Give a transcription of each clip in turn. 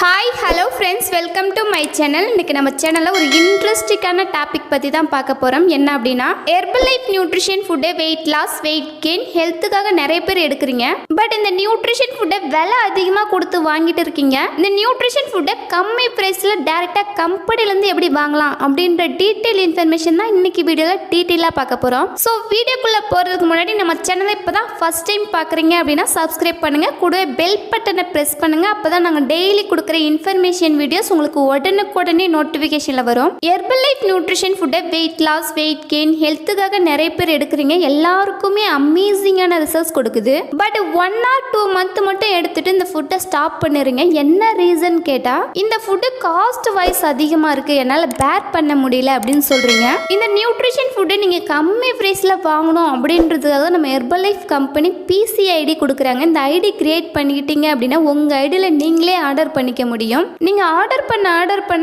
Hi hello friends, welcome to my channel. இன்றைக்கி நம்ம சேனலில் ஒரு இன்ட்ரெஸ்டிங்கான டாபிக் பற்றி தான் பார்க்க போகிறோம். என்ன அப்படின்னா, ஹெர்பல் லைஃப் நியூட்ரிஷன் ஃபுட்டை வெயிட் லாஸ், வெயிட் கெயின், ஹெல்த்துக்காக நிறைய பேர் எடுக்கிறீங்க. பட் இந்த நியூட்ரிஷன் ஃபுட்டை விலை அதிகமாக கொடுத்து வாங்கிட்டு இருக்கீங்க. இந்த நியூட்ரிஷன் ஃபுட்டை கம்மி ப்ரைஸில் டேரெக்டாக கம்பெனிலேருந்து எப்படி வாங்கலாம் அப்படின்ற டீட்டெயில் இன்ஃபர்மேஷன் தான் இன்றைக்கி வீடியோவில் டீட்டெயிலாக பார்க்க போகிறோம். ஸோ வீடியோக்குள்ளே போகிறதுக்கு முன்னாடி நம்ம சேனலை இப்போ தான் ஃபஸ்ட் டைம் பார்க்குறீங்க அப்படின்னா சப்ஸ்கிரைப் பண்ணுங்கள், கூடவே பெல் பட்டனை ப்ரெஸ் பண்ணுங்கள். அப்போ தான் நாங்கள் டெய்லி இன்ஃபர்மேஷன் வீடியோஸ் உங்களுக்கு உடனுக்குடனே நோட்டிஃபிகேஷன்ல வரும். ஹெர்பல் லைஃப் நியூட்ரிஷன் ஃபுட்டை வெயிட் லாஸ், வெயிட் கெயின், ஹெல்த்துக்காக நிறைய பேர் எடுக்கிறீங்க. எல்லாருக்குமே அமேசிங்கான ரிசல்ட்ஸ் கொடுக்குது. பட் 1 or 2 month மட்டும் எடுத்துட்டு இந்த ஃபுட்டை ஸ்டாப் பண்ணிடுங்க. என்ன ரீசன் கேட்டா, இந்த ஃபுட்டு காஸ்ட் வைஸ் அதிகமாக இருக்கு, என்னால் பேர் பண்ண முடியல அப்படின்னு சொல்றீங்க. இந்த நியூட்ரிஷன் ஃபுட்டை நீங்க கம்மி பிரைஸ்ல வாங்கணும் அப்படின்றதுக்காக நம்ம herbal life company PC ID கொடுக்குறாங்க. இந்த ஐடி கிரியேட் பண்ணிக்கிட்டீங்க அப்படின்னா உங்க ஐடியில் நீங்களே ஆர்டர் பண்ணிக்க முடியும். நீங்க ஆர்டர் பண்ண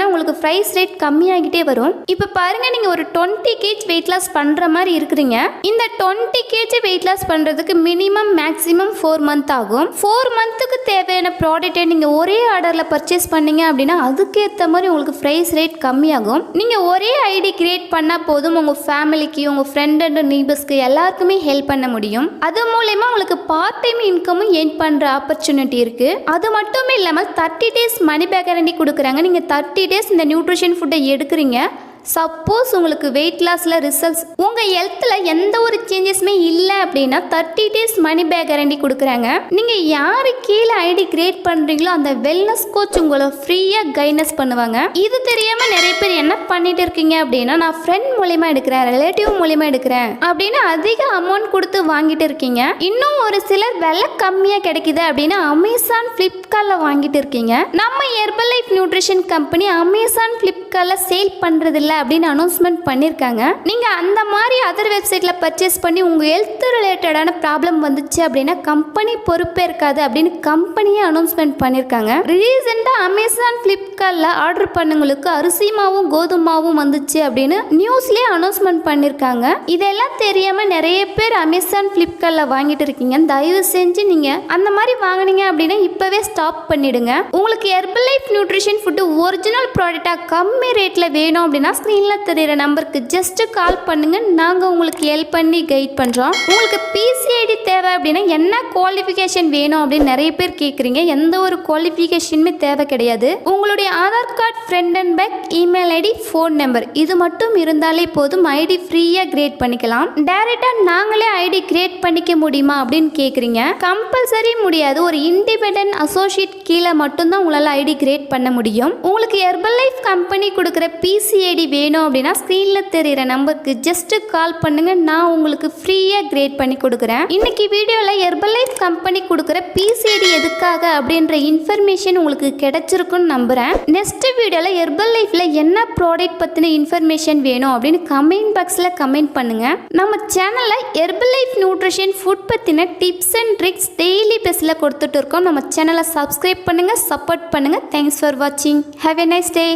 உங்களுக்கு பிரைஸ் ரேட் கம்மியாகிட்டே வரும். இப்போ பாருங்க, நீங்க ஒரு 20 kg வெயிட் லாஸ் பண்ற மாதிரி இருக்கிறீங்க. இந்த 20 kg வெயிட் லாஸ் பண்றதுக்கு மினிமம் மேக்ஸிமம் 4 month ஆகும். 4 monthக்கு தேவையான ப்ராடக்ட்டை நீங்க ஒரே ஆர்டர்ல பர்ச்சேஸ் பண்ணீங்க அப்படின்னா அதுக்கேற்ற மாதிரி உங்களுக்கு பிரைஸ் ரேட் கம்மியாகும். நீங்க ஒரே ஐடி கிரியேட் பண்ணா போதும், உங்க ஃபேமிலிக்கு, உங்க ஃப்ரெண்ட் அண்ட் நெய்பர்ஸ்க்கு எல்லாருக்குமே ஹெல்ப் பண்ண முடியும். அது மூலமா உங்களுக்கு பார்ட் டைம் இன்கமும் ஏர்ன் பண்ற ஆப்பர்ச்சுனிட்டி இருக்கு. அது மட்டும் இல்லாமல் 30 days மணி பேக் கேரண்டி கொடுக்குறாங்க. நீங்கள் 30 days இந்த நியூட்ரிஷன் ஃபுட்டை எடுக்கிறீங்க. சப்போஸ் உங்களுக்கு வெயிட் லாஸில் ரிசல்ட்ஸ், உங்கள் ஹெல்த்தில் எந்த ஒரு சேஞ்சஸுமே இல்லை அப்படின்னா 30 days மணி பேக் கேரண்டி கொடுக்குறாங்க. நீங்கள் யாரு கீழே ஐடி கிரியேட் பண்ணுறீங்களோ அந்த வெல்னஸ் கோச் உங்களை ஃப்ரீயாக கைடன்ஸ் பண்ணுவாங்க. இது தெரியாமல் நிறைய பேர் என்ன பண்ணிட்டு இருக்கீங்க அப்படின்னா, நான் ஃப்ரெண்ட் மூலியமாக எடுக்கிறேன், ரிலேட்டிவ் மூலியமாக எடுக்கிறேன் அப்படின்னு அதிக அமௌண்ட் கொடுத்து வாங்கிட்டு இருக்கீங்க. இன்னும் ஒரு சிலர் விலை கம்மியாக கிடைக்குது அப்படின்னு அமேசான், ஃப்ளிப்கார்ட்டில் வாங்கிட்டு இருக்கீங்க. நம்ம herbal life nutrition company Amazon, ஃப்ளிப்கார்ட்டில் சேல் பண்ணுறதில்ல அப்படின்னு அனௌன்ஸ்மெண்ட் பண்ணிருக்காங்க. நீங்க அந்த மாதிரி அதர் வெப்சைட்ல பர்ச்சேஸ் பண்ணி உங்க ஹெல்த் ரிலேட்டடான ப்ராப்ளம் வந்துச்சு அப்படின்னா கம்பெனி பொறுப்பேற்காது அப்படின்னு கம்பெனியே அனௌன்ஸ்மெண்ட் பண்ணிருக்காங்க. ரீசெண்டா அமேசான், ஃப்ளிப்கார்ட்ல ஆர்டர் பண்ணவங்களுக்கு அரிசி மாவும் கோதுமாவும் வந்துச்சு அப்படின்னு நியூஸ்லயே அனௌன்ஸ்மெண்ட் பண்ணிருக்காங்க. இதெல்லாம் தெரியாம நிறைய பேர் அமேசான், ஃப்ளிப்கார்ட்ல வாங்கிட்டு இருக்கீங்க. தயவு செஞ்சு நீங்க அந்த மாதிரி வாங்கினீங்க அப்படின்னா இப்பவே ஸ்டாப் பண்ணிடுங்க. உங்களுக்கு Herbalife nutrition food original ப்ராடக்டா கம்மி ரேட்ல வேணும் அப்படின்னா ஸ்க்ரீனில் தெரிகிற நம்பருக்கு ஜஸ்ட் கால் பண்ணுங்க, நாங்கள் உங்களுக்கு ஹெல்ப் பண்ணி கைட் பண்ணுறோம். உங்களுக்கு பிசிஐடி தேவை அப்படின்னா என்ன குவாலிஃபிகேஷன் வேணும் அப்படின்னு நிறைய பேர் கேட்குறீங்க. எந்த ஒரு குவாலிஃபிகேஷனுமே தேவை கிடையாது. உங்களுடைய Aadhaar card, front and back, email ID, phone number இது மட்டும் இருந்தாலே போதும். ஐடி ஃப்ரீயாக கிரியேட் பண்ணிக்கலாம். டைரெக்டாக நாங்களே ஐடி கிரியேட் பண்ணிக்க முடியுமா அப்படின்னு கேட்குறீங்க. கம்பல்சரி முடியாது. ஒரு இண்டிபெண்டன்ட் அசோசியேட் கீழே மட்டும்தான் உங்களால் ஐடி கிரியேட் பண்ண முடியும். உங்களுக்கு ஹெர்பல் லைஃப் கம்பெனி கொடுக்குற பிசிஐடி வேணும் அப்படின்னா ஸ்க்ரீனில் தெரிகிற நம்பருக்கு ஜஸ்ட் கால் பண்ணுங்க, நான் உங்களுக்கு ஃப்ரீயாக கிரியேட் பண்ணி கொடுக்குறேன். இன்னைக்கு வீடியோவில் ஹெர்பல் லைஃப் கம்பெனி கொடுக்குற பிசிஐடி எதுக்காக அப்படின்ற இன்ஃபர்மேஷன் உங்களுக்கு கிடைச்சிருக்குன்னு நம்புகிறேன். நெக்ஸ்ட் வீடியோவில் ஹெர்பல் லைஃப்பில் என்ன ப்ராடக்ட் பற்றின இன்ஃபர்மேஷன் வேணும் அப்படின்னு கமெண்ட் பாக்ஸில் கமெண்ட் பண்ணுங்க. நம்ம சேனலில் ஹெர்பல் லைஃப் நியூட்ரிஷன் ஃபுட் பற்றின டிப்ஸ் அண்ட் ட்ரிக்ஸ் டெய்லி பேஸில் கொடுத்துட்டு இருக்கோம். நம்ம சேனலை சப்ஸ்கிரைப் பண்ணுங்கள், சப்போர்ட் பண்ணுங்கள். தேங்க்ஸ் ஃபார் வாட்சிங். Have a nice day.